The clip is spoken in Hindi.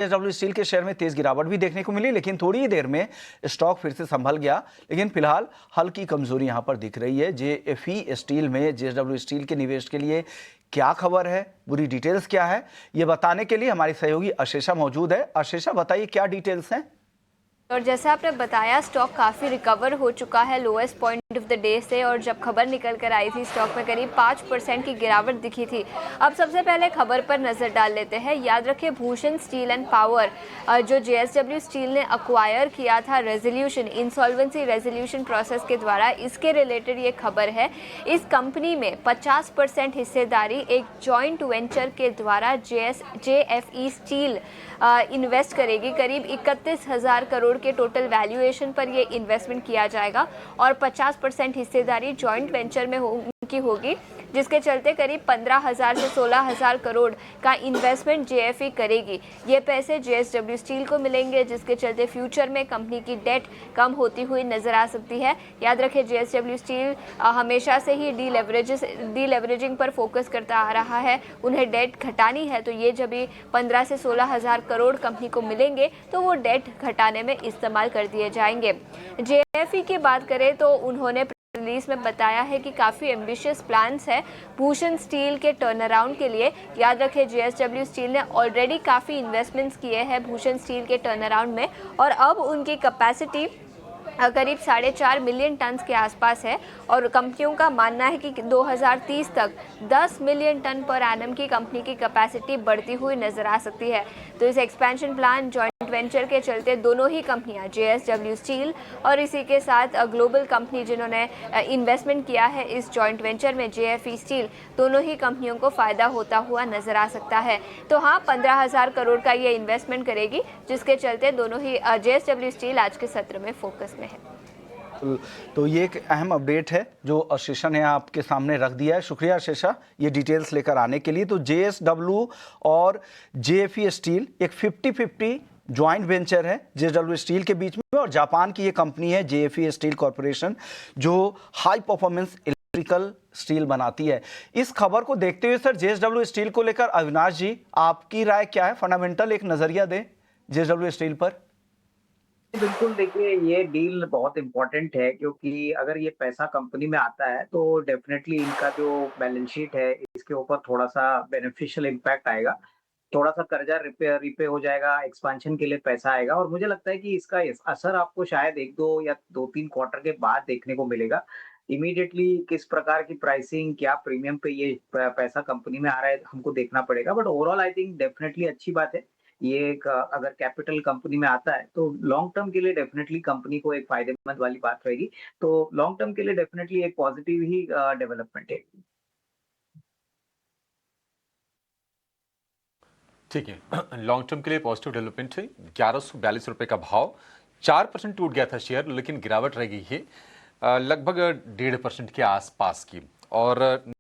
जेएसडब्ल्यू स्टील के शेयर में तेज गिरावट भी देखने को मिली, लेकिन थोड़ी ही देर में स्टॉक फिर से संभल गया। लेकिन फिलहाल हल्की कमजोरी यहां पर दिख रही है। जेएफई स्टील में जेएसडब्ल्यू स्टील के निवेश के लिए क्या खबर है, पूरी डिटेल्स क्या है, ये बताने के लिए हमारी सहयोगी अशेषा मौजूद है। अशेषा, बताइए क्या डिटेल्स हैं। और जैसा आपने बताया, स्टॉक काफ़ी रिकवर हो चुका है lowest point of the day से, और जब खबर निकल कर आई थी स्टॉक में करीब 5% की गिरावट दिखी थी। अब सबसे पहले खबर पर नज़र डाल लेते हैं। याद रखिए, भूषण स्टील एंड पावर जो जेएसडब्ल्यू स्टील ने अक्वायर किया था रेजोल्यूशन, इंसॉल्वेंसी रेजोल्यूशन प्रोसेस के द्वारा, इसके रिलेटेड ये खबर है। इस कंपनी में 50% हिस्सेदारी एक जॉइंट वेंचर के द्वारा जेएफई स्टील इन्वेस्ट करेगी। करीब 31,000 करोड़ के टोटल वैल्यूएशन पर ये इन्वेस्टमेंट किया जाएगा और 50% हिस्सेदारी जॉइंट वेंचर में की होगी, जिसके चलते करीब 15,000 से 16,000 करोड़ का इन्वेस्टमेंट जेएफई करेगी। ये पैसे जेएसडब्ल्यू स्टील को मिलेंगे, जिसके चलते फ्यूचर में कंपनी की डेट कम होती हुई नजर आ सकती है। याद रखें, जेएसडब्ल्यू स्टील हमेशा से ही डीलेवरेजिंग पर फोकस करता आ रहा है। उन्हें डेट घटानी है, तो ये जब भी 15 से 16,000 करोड़ कंपनी को मिलेंगे तो वो डेट घटाने में इस्तेमाल कर दिए जाएंगे। जेएफई की बात करें तो उन्होंने रिलीज में बताया है कि काफ़ी एम्बिशियस प्लान्स है भूषण स्टील के टर्न अराउंड के लिए। याद रखें, जेएसडब्ल्यू स्टील ने ऑलरेडी काफ़ी इन्वेस्टमेंट्स किए हैं भूषण स्टील के टर्न अराउंड में, और अब उनकी कैपेसिटी करीब 4.5 मिलियन टन के आसपास है, और कंपनियों का मानना है कि 2030 तक 10 मिलियन टन पर एनम की कंपनी की कैपेसिटी बढ़ती हुई नजर आ सकती है। तो इस एक्सपेंशन प्लान जॉइंट वेंचर के चलते दोनों ही कंपनियां, जेएसडब्ल्यू स्टील और इसी के साथ ग्लोबल कंपनी जिन्होंने इन्वेस्टमेंट किया है इस जॉइंट वेंचर में, जेएफई स्टील, दोनों ही कंपनियों को फायदा होता हुआ नजर आ सकता है। तो हाँ, 15,000 करोड़ का ये इन्वेस्टमेंट करेगी, जिसके चलते दोनों ही जेएसडब्ल्यू स्टील आज के सत्र में फोकस में है। तो ये एक अहम अपडेट है जो अशेषा ने आपके सामने रख दिया है। शुक्रिया अशेषा, ये डिटेल्स लेकर आने के लिए। तो जेएसडब्ल्यू और जेएफई स्टील एक 50-50 ज्वाइंट वेंचर है जेएसडब्ल्यू स्टील के बीच में, और जापान की ये कंपनी है जेएफई स्टील कॉर्पोरेशन, जो हाई परफॉर्मेंस इलेक्ट्रिकल स्टील बनाती है। इस खबर को देखते हुए सर, जेएसडब्ल्यू स्टील को लेकर अविनाश जी, आपकी राय क्या है? फंडामेंटल एक नजरिया दें जेएसडब्ल्यू स्टील पर। बिल्कुल, देखिए ये डील बहुत इम्पोर्टेंट है, क्योंकि अगर ये पैसा कंपनी में आता है तो डेफिनेटली इनका जो बैलेंस शीट है इसके ऊपर थोड़ा-सा बेनिफिशियल इम्पैक्ट आएगा। थोड़ा-सा कर्जा रिपे हो जाएगा, एक्सपेंशन के लिए पैसा आएगा, और मुझे लगता है कि इसका असर आपको शायद 1-2 या 2-3 क्वार्टर के बाद देखने को मिलेगा। इमीडिएटली किस प्रकार की प्राइसिंग, क्या प्रीमियम पे ये पैसा कंपनी में आ रहा है, हमको देखना पड़ेगा। But overall I think definitely अच्छी बात है। ये एक अगर कैपिटल कंपनी में आता है तो लॉन्ग टर्म के लिए डेफिनेटली कंपनी को एक फायदेमंद वाली बात रहेगी। तो लॉन्ग टर्म के लिए डेफिनेटली एक पॉजिटिव ही डेवलपमेंट है। ठीक है, लॉन्ग टर्म के लिए पॉजिटिव डेवलपमेंट है। 1142 रुपए का भाव, 4% टूट गया था शेयर, लेकिन गिरावट रह गई है लगभग 1.5% के आसपास की। और